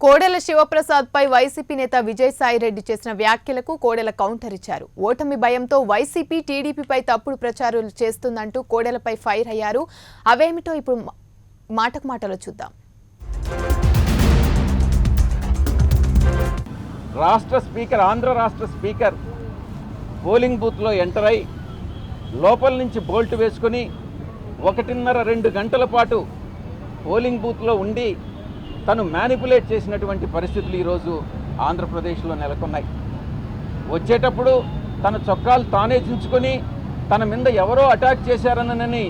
కోడెల శివప్రసాద్ పై YCP నేత విజయసాయిరెడ్డి చేసిన వ్యాఖ్యలకు కోడెల కౌంటర్ ఇచ్చారు. ఓటమి భయంతో వైసీపీ టీడీపీపై తప్పుడు ప్రచారాలు చేస్తుందంటూ కోడెలపై ఫైర్ అయ్యారు. అవేమిటో ఇప్పుడు మాటకు మాటలో చూద్దాం. ఆంధ్ర రాష్ట్ర స్పీకర్ పోలింగ్ బూత్లో ఎంటర్ అయి లోపల నుంచి బోల్ట్ వేసుకొని 1.5-2 గంటల పాటు పోలింగ్ బూత్లో ఉండి తను మ్యానిపులేట్ చేసినటువంటి పరిస్థితులు ఈరోజు ఆంధ్రప్రదేశ్లో నెలకొన్నాయి. వచ్చేటప్పుడు తన చొక్కాలు తానే చించుకొని తన మీద ఎవరో అటాక్ చేశారనని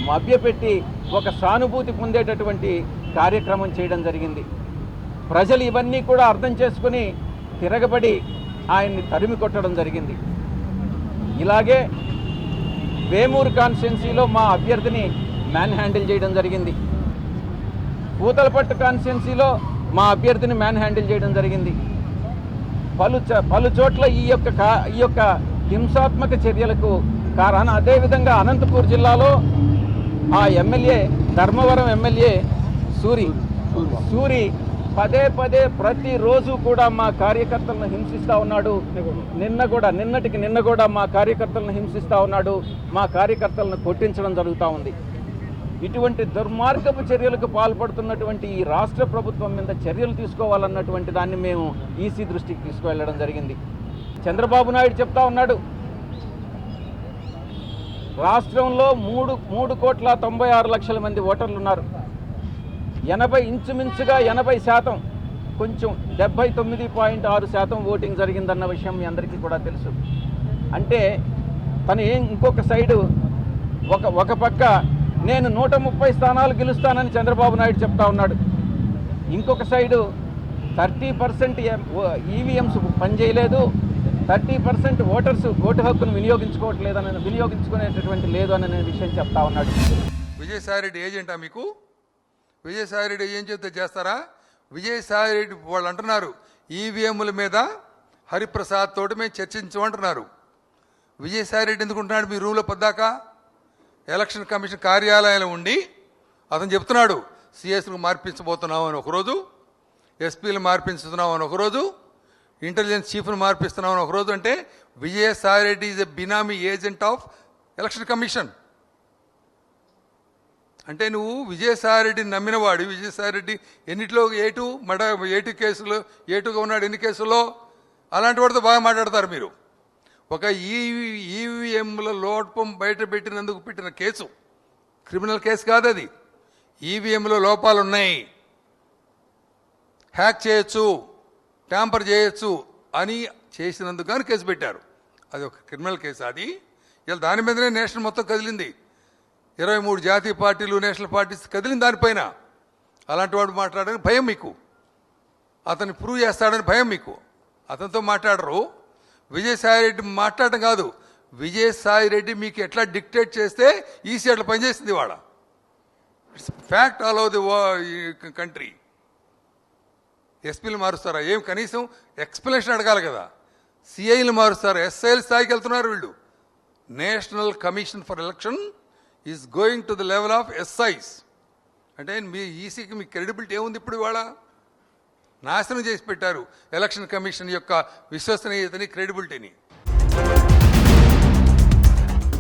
మభ్యపెట్టి ఒక సానుభూతి పొందేటటువంటి కార్యక్రమం చేయడం జరిగింది. ప్రజలు ఇవన్నీ కూడా అర్థం చేసుకుని తిరగబడి ఆయన్ని తరిమి కొట్టడం జరిగింది. ఇలాగే వేమూరు కాన్స్టిట్యున్సీలో మా అభ్యర్థిని మ్యాన్ హ్యాండిల్ చేయడం జరిగింది. పూతలపట్టు కాన్స్టిట్యున్సీలో మా అభ్యర్థిని మ్యాన్ హ్యాండిల్ చేయడం జరిగింది. పలు చోట్ల ఈ యొక్క హింసాత్మక చర్యలకు కారణం. అదేవిధంగా అనంతపూర్ జిల్లాలో ఆ ఎమ్మెల్యే ధర్మవరం ఎమ్మెల్యే సూరి పదే ప్రతిరోజు కూడా మా కార్యకర్తలను హింసిస్తూ ఉన్నాడు. నిన్న కూడా మా కార్యకర్తలను హింసిస్తూ ఉన్నాడు. మా కార్యకర్తలను కొట్టించడం జరుగుతూ ఉంది. ఇటువంటి దుర్మార్గపు చర్యలకు పాల్పడుతున్నటువంటి ఈ రాష్ట్ర ప్రభుత్వం మీద చర్యలు తీసుకోవాలన్నటువంటి దాన్ని మేము ఈసీ దృష్టికి తీసుకువెళ్ళడం జరిగింది. చంద్రబాబు నాయుడు చెప్తా ఉన్నాడు, రాష్ట్రంలో 3,96,00,000 మంది ఓటర్లు ఉన్నారు. ఇంచుమించుగా 80%, కొంచెం 79.6% ఓటింగ్ జరిగిందన్న విషయం మీ అందరికీ కూడా తెలుసు. అంటే తను ఇంకొక సైడు ఒక పక్క నేను 130 స్థానాలు గెలుస్తానని చంద్రబాబు నాయుడు చెప్తా ఉన్నాడు. ఇంకొక సైడు 30% ఈవీఎంస్ పనిచేయలేదు, 30% ఓటర్స్ ఓటు హక్కును వినియోగించుకునేటటువంటి లేదు అనే విషయం చెప్తా ఉన్నాడు. విజయసాయిరెడ్డి ఏజెంటా మీకు? విజయసాయిరెడ్డి ఏం చెప్తే చేస్తారా? విజయసాయిరెడ్డి వాళ్ళు అంటున్నారు ఈవీఎంల మీద హరిప్రసాద్ తోటి మేము చర్చించమంటున్నారు. విజయసాయిరెడ్డి ఎందుకుంటున్నాడు మీ రూమ్లో పొద్దాక? ఎలక్షన్ కమిషన్ కార్యాలయంలో ఉండి అతను చెప్తున్నాడు సిఎస్ను మార్పించబోతున్నాం అని ఒకరోజు, ఎస్పీలు మార్పించుతున్నాం అని ఒకరోజు, ఇంటెలిజెన్స్ చీఫ్ను మార్పిస్తున్నాం అని ఒకరోజు. అంటే Vijayasai Reddy is a benami agent of election commission. అంటే నువ్వు విజయసాయిరెడ్డిని నమ్మినవాడు. విజయసాయిరెడ్డి ఎన్నిట్లో ఏటు కేసులు ఏటుగా ఉన్నాడు, ఎన్ని కేసుల్లో. అలాంటి వాడితో బాగా మాట్లాడతారు మీరు. ఒక ఈవీఎంల లోపం బయట పెట్టినందుకు పెట్టిన కేసు క్రిమినల్ కేసు కాదు అది. ఈవీఎంలో లోపాలు ఉన్నాయి, హ్యాక్ చేయొచ్చు, ట్యాంపర్ చేయొచ్చు అని చేసినందుకు కానీ కేసు పెట్టారు. అది ఒక క్రిమినల్ కేసు. అది ఇలా దాని మీదనే నేషనల్ మొత్తం కదిలింది. 23 జాతీయ పార్టీలు, నేషనల్ పార్టీస్ కదిలింది దానిపైన. అలాంటి వాడు మాట్లాడడానికి భయం మీకు, అతన్ని ప్రూవ్ చేస్తాడని భయం మీకు. అతనితో మాట్లాడరు. విజయసాయిరెడ్డి మాట్లాడడం కాదు, విజయసాయిరెడ్డి మీకు ఎట్లా డిక్టేట్ చేస్తే ఈసీ అట్లా పనిచేసింది వాళ్ళ. It's fact all over the country. ఎస్పీలు మారుస్తారా? ఏం కనీసం ఎక్స్ప్లెనేషన్ అడగాలి కదా. సిఐలు మారుస్తారు, ఎస్ఐల స్థాయికి వెళ్తున్నారు వీళ్ళు. National commission for election is going to the level of SIs. అంటే మీ ఈసీకి మీ క్రెడిబిలిటీ ఏముంది? ఇప్పుడు ఇవాళ నాశనం చేసి పెట్టారు ఎలక్షన్ కమిషన్ యొక్క విశ్వసనీయతని, క్రెడిబిలిటీని.